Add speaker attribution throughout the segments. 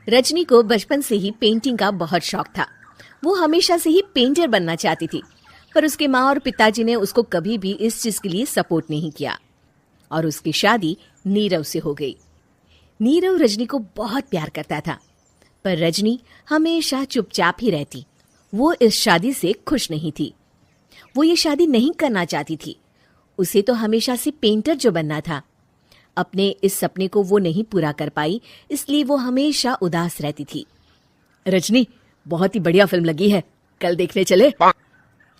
Speaker 1: रजनी को बचपन से ही पेंटिंग का बहुत शौक था। वो हमेशा से ही पेंटर बनना चाहती थी, पर उसके माँ और पिताजी ने उसको कभी भी इस चीज के लिए सपोर्ट नहीं किया और उसकी शादी नीरव से हो गई। नीरव रजनी को बहुत प्यार करता था, पर रजनी हमेशा चुपचाप ही रहती। वो इस शादी से खुश नहीं थी। वो ये शादी नहीं करना चाहती थी। उसे तो हमेशा से पेंटर जो बनना था। अपने इस सपने को वो नहीं पूरा कर पाई, इसलिए वो हमेशा उदास रहती थी। रजनी, बहुत ही बढ़िया फिल्म लगी है, कल देखने चले?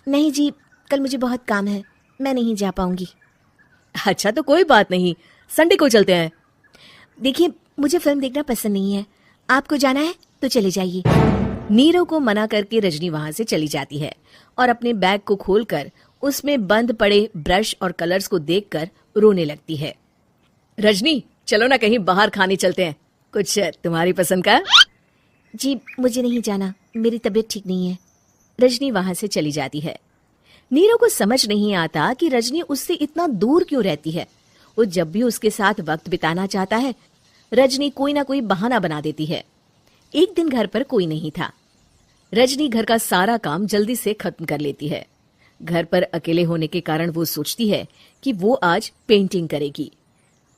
Speaker 2: नहीं जी, कल मुझे बहुत काम है, मैं नहीं जा पाऊंगी।
Speaker 1: अच्छा तो कोई बात नहीं, संडे को चलते हैं।
Speaker 2: देखिए, मुझे फिल्म देखना पसंद नहीं है। आपको जाना है तो चले जाइए।
Speaker 1: नीरव को मना करके रजनी वहां से चली जाती है और अपने बैग को खोलकर उसमें बंद पड़े ब्रश और कलर्स को देखकर रोने लगती है। रजनी, चलो ना कहीं बाहर खाने चलते हैं, कुछ तुम्हारी पसंद का।
Speaker 2: जी, मुझे नहीं जाना, मेरी तबीयत ठीक नहीं है।
Speaker 1: रजनी वहां से चली जाती है। नीरव को समझ नहीं आता कि रजनी उससे इतना दूर क्यों रहती है। वो जब भी उसके साथ वक्त बिताना चाहता है, रजनी कोई ना कोई बहाना बना देती है। एक दिन घर पर कोई नहीं था। रजनी घर का सारा काम जल्दी से खत्म कर लेती है। घर पर अकेले होने के कारण वो सोचती है कि वो आज पेंटिंग करेगी।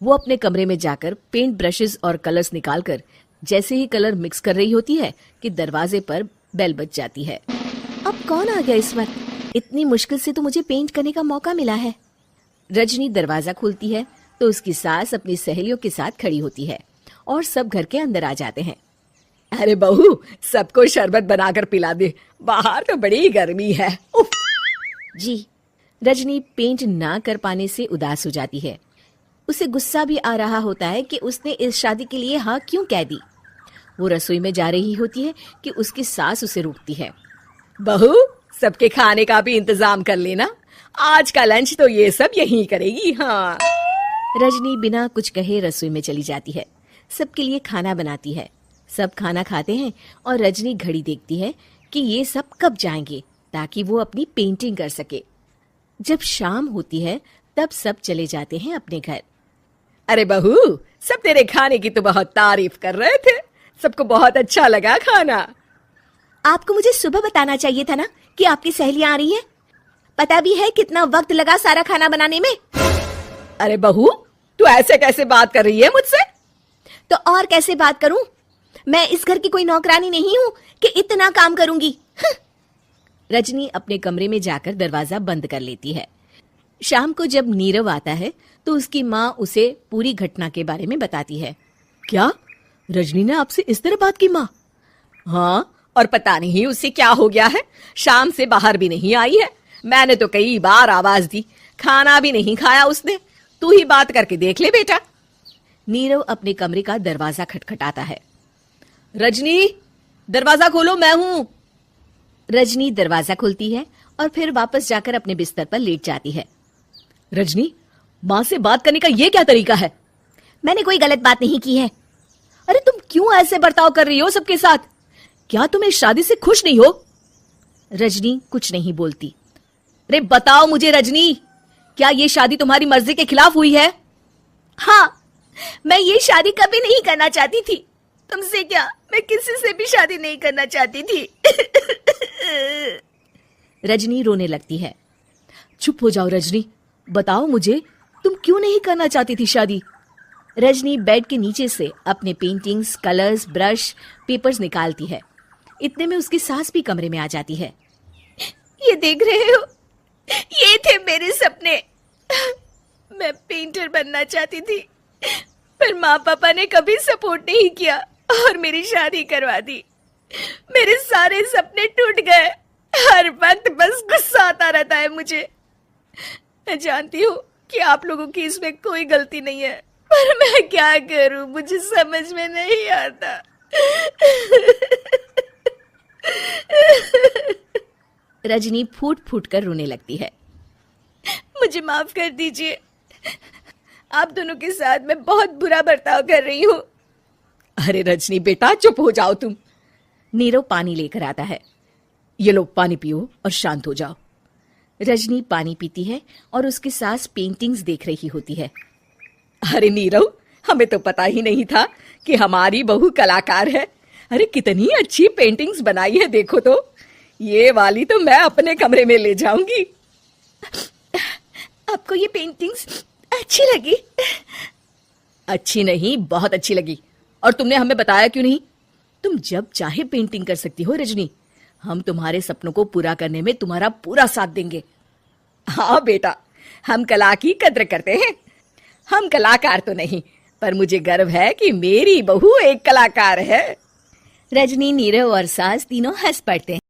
Speaker 1: वो अपने कमरे में जाकर पेंट ब्रशेस और कलर्स निकालकर जैसे ही कलर मिक्स कर रही होती है कि दरवाजे पर बेल बज जाती है।
Speaker 2: अब कौन आ गया इस वक्त? इतनी मुश्किल से तो मुझे पेंट करने का मौका मिला है।
Speaker 1: रजनी दरवाजा खोलती है तो उसकी सास अपनी सहेलियों के साथ खड़ी होती है और सब घर के अंदर आ जाते हैं। अरे बहू, सबको शरबत बनाकर पिला दे, बाहर तो बड़ी गर्मी है। उफ।
Speaker 2: जी।
Speaker 1: रजनी पेंट ना कर पाने से उदास हो जाती है। उसे गुस्सा भी आ रहा होता है कि उसने इस शादी के लिए हाँ क्यों कह दी। वो रसोई में जा रही होती है कि उसकी सास उसे रोकती है। बहू, सबके खाने का भी इंतजाम कर लेना, आज का लंच तो ये सब यहीं करेगी। हाँ। रजनी बिना कुछ कहे रसोई में चली जाती है। सबके लिए खाना बनाती है। सब खाना खाते हैं और रजनी घड़ी देखती है कि ये सब कब जाएंगे ताकि वो अपनी पेंटिंग कर सके। जब शाम होती है तब सब चले जाते हैं अपने घर। अरे बहू, सब तेरे खाने की तो बहुत तारीफ कर रहे थे, सबको बहुत अच्छा लगा खाना।
Speaker 2: आपको मुझे सुबह बताना चाहिए था ना कि आपकी सहेलियां आ रही हैं। पता भी है कितना वक्त लगा सारा खाना बनाने में।
Speaker 1: अरे बहू, तू ऐसे कैसे बात कर रही है मुझसे?
Speaker 2: तो और कैसे बात करूं? मैं इस घर की कोई नौकरानी नहीं हूं कि इतना काम करूंगी।
Speaker 1: रजनी अपने कमरे में जाकर दरवाजा बंद कर लेती है। शाम को जब नीरव आता है तो उसकी माँ उसे पूरी घटना के बारे में बताती है। क्या रजनी ने आपसे इस तरह बात की माँ? हाँ, और पता नहीं उसे क्या हो गया है, शाम से बाहर भी नहीं आई है। मैंने तो कई बार आवाज दी, खाना भी नहीं खाया उसने। तू ही बात करके देख ले बेटा। नीरव अपने कमरे का दरवाजा खटखटाता है। रजनी, दरवाजा खोलो, मैं हूं। रजनी दरवाजा खोलती है और फिर वापस जाकर अपने बिस्तर पर लेट जाती है। रजनी, माँ से बात करने का ये क्या तरीका है?
Speaker 2: मैंने कोई गलत बात नहीं की है।
Speaker 1: अरे तुम क्यों ऐसे बर्ताव कर रही हो सबके साथ? क्या तुम इस शादी से खुश नहीं हो? रजनी कुछ नहीं बोलती। अरे बताओ मुझे रजनी, क्या ये शादी तुम्हारी मर्जी के खिलाफ हुई है?
Speaker 2: हाँ, मैं ये शादी कभी नहीं करना चाहती थी। तुमसे क्या, मैं किसी से भी शादी नहीं करना चाहती थी।
Speaker 1: रजनी रोने लगती है। चुप हो जाओ रजनी, बताओ मुझे, तुम क्यों नहीं करना चाहती थी शादी? रजनी बेड के नीचे से अपने पेंटिंग्स, कलर्स, ब्रश, पेपर्स निकालती है। इतने में उसकी सास भी कमरे में आ जाती है।
Speaker 2: ये देख रहे हो, ये थे मेरे सपने। मैं पेंटर बनना चाहती थी, पर माँ पापा ने कभी सपोर्ट नहीं किया और मेरी शादी करवा दी। मेरे सारे सपने टूट गए। हर वक्त बस गुस्सा आता रहता है मुझे। मैं जानती हूँ कि आप लोगों की इसमें कोई गलती नहीं है, पर मैं क्या करूं, मुझे समझ में नहीं आता।
Speaker 1: रजनी फूट फूट कर रोने लगती है।
Speaker 2: मुझे माफ कर दीजिए, आप दोनों के साथ मैं बहुत बुरा बर्ताव कर रही हूँ।
Speaker 1: अरे रजनी बेटा, चुप हो जाओ तुम। नीरव पानी लेकर आता है। ये लो पानी पियो और शांत हो जाओ। रजनी पानी पीती है और उसकी सास पेंटिंग्स देख रही होती है। अरे नीरव, हमें तो पता ही नहीं था कि हमारी बहू कलाकार है। अरे कितनी अच्छी पेंटिंग्स बनाई है, देखो तो। ये वाली तो मैं अपने कमरे में ले जाऊंगी।
Speaker 2: आपको ये पेंटिंग्स अच्छी लगी?
Speaker 1: अच्छी नहीं, बहुत अच्छी लगी। और तुमने हमें बताया क्यों नहीं? तुम जब चाहे पेंटिंग कर सकती हो रजनी। हम तुम्हारे सपनों को पूरा करने में तुम्हारा पूरा साथ देंगे। हाँ बेटा, हम कला की कद्र करते हैं। हम कलाकार तो नहीं, पर मुझे गर्व है कि मेरी बहू एक कलाकार है।
Speaker 2: रजनी, नीरव और सास तीनों हंस पड़ते हैं।